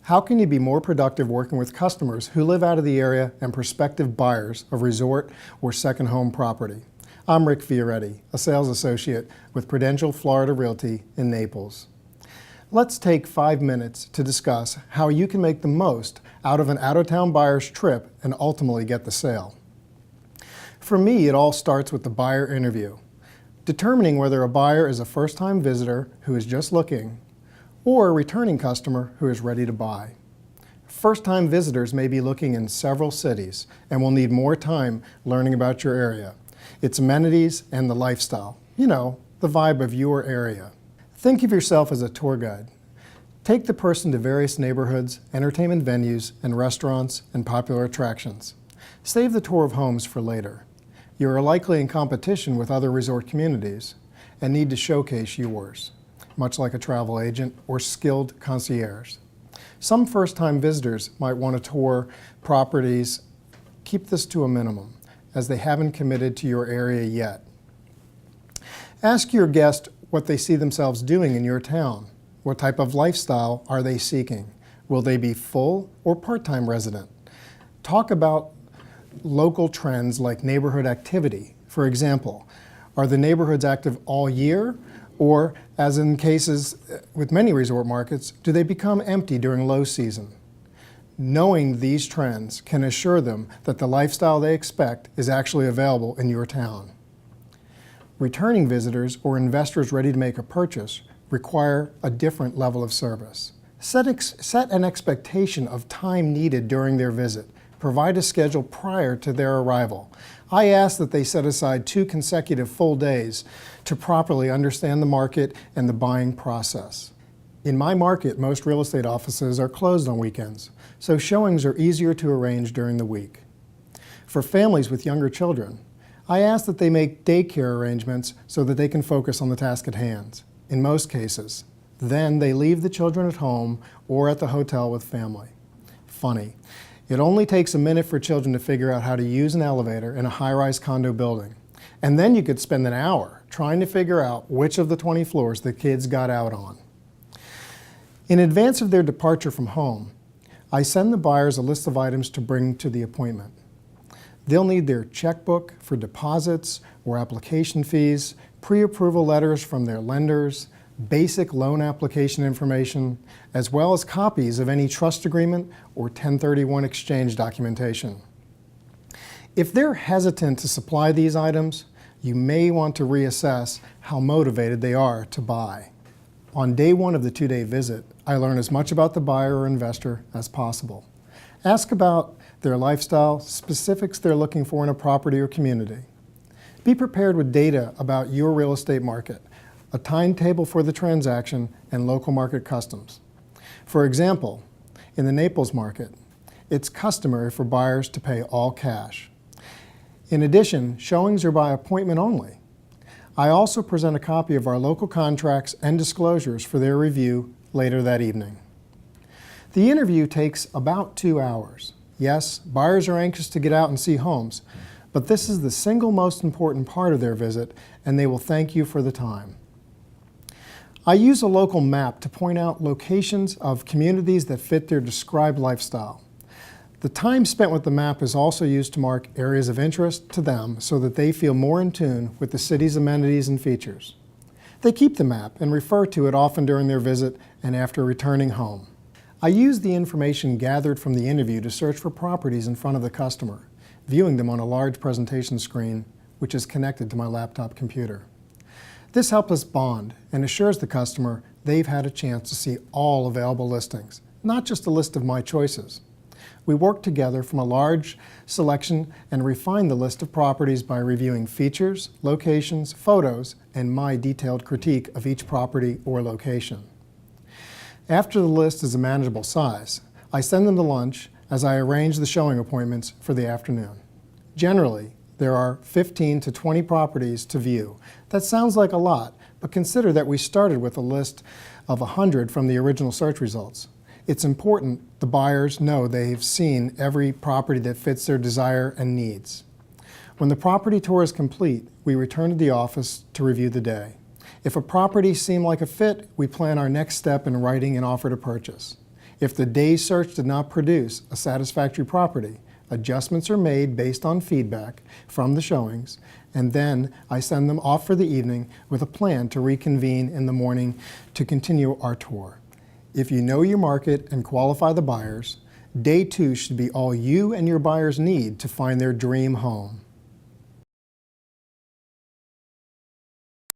How can you be more productive working with customers who live out of the area and prospective buyers of resort or second home property? I'm Rick Fioretti, a sales associate with Prudential Florida Realty in Naples. Let's take 5 minutes to discuss how you can make the most out of an out-of-town buyer's trip and ultimately get the sale. For me, it all starts with the buyer interview, determining whether a buyer is a first-time visitor who is just looking or a returning customer who is ready to buy. First-time visitors may be looking in several cities and will need more time learning about your area, its amenities, and the lifestyle. You know, the vibe of your area. Think of yourself as a tour guide. Take the person to various neighborhoods, entertainment venues, and restaurants and popular attractions. Save the tour of homes for later. You are likely in competition with other resort communities and need to showcase yours, much like a travel agent or skilled concierge. Some first-time visitors might want to tour properties. Keep this to a minimum, as they haven't committed to your area yet. Ask your guest what they see themselves doing in your town. What type of lifestyle are they seeking? Will they be full or part-time resident? Talk about local trends like neighborhood activity. For example, are the neighborhoods active all year? Or, as in cases with many resort markets, do they become empty during low season? Knowing these trends can assure them that the lifestyle they expect is actually available in your town. Returning visitors or investors ready to make a purchase require a different level of service. Set an expectation of time needed during their visit. Provide a schedule prior to their arrival. I ask that they set aside 2 consecutive full days to properly understand the market and the buying process. In my market, most real estate offices are closed on weekends, so showings are easier to arrange during the week. For families with younger children, I ask that they make daycare arrangements so that they can focus on the task at hand, in most cases. Then they leave the children at home or at the hotel with family. Funny. It only takes a minute for children to figure out how to use an elevator in a high-rise condo building. And then you could spend an hour trying to figure out which of the 20 floors the kids got out on. In advance of their departure from home, I send the buyers a list of items to bring to the appointment. They'll need their checkbook for deposits or application fees, pre-approval letters from their lenders, basic loan application information, as well as copies of any trust agreement or 1031 exchange documentation. If they're hesitant to supply these items, you may want to reassess how motivated they are to buy. On day 1 of the 2-day visit, I learn as much about the buyer or investor as possible. Ask about their lifestyle, specifics they're looking for in a property or community. Be prepared with data about your real estate market, a timetable for the transaction, and local market customs. For example, in the Naples market, it's customary for buyers to pay all cash. In addition, showings are by appointment only. I also present a copy of our local contracts and disclosures for their review later that evening. The interview takes about 2 hours. Yes, buyers are anxious to get out and see homes, but this is the single most important part of their visit, and they will thank you for the time. I use a local map to point out locations of communities that fit their described lifestyle. The time spent with the map is also used to mark areas of interest to them so that they feel more in tune with the city's amenities and features. They keep the map and refer to it often during their visit and after returning home. I use the information gathered from the interview to search for properties in front of the customer, viewing them on a large presentation screen which is connected to my laptop computer. This helps us bond and assures the customer they've had a chance to see all available listings, not just a list of my choices. We work together from a large selection and refine the list of properties by reviewing features, locations, photos, and my detailed critique of each property or location. After the list is a manageable size, I send them to lunch as I arrange the showing appointments for the afternoon. Generally, there are 15 to 20 properties to view. That sounds like a lot, but consider that we started with a list of 100 from the original search results. It's important the buyers know they've seen every property that fits their desire and needs. When the property tour is complete, we return to the office to review the day. If a property seemed like a fit, we plan our next step in writing an offer to purchase. If the day's search did not produce a satisfactory property, adjustments are made based on feedback from the showings, and then I send them off for the evening with a plan to reconvene in the morning to continue our tour. If you know your market and qualify the buyers, day 2 should be all you and your buyers need to find their dream home.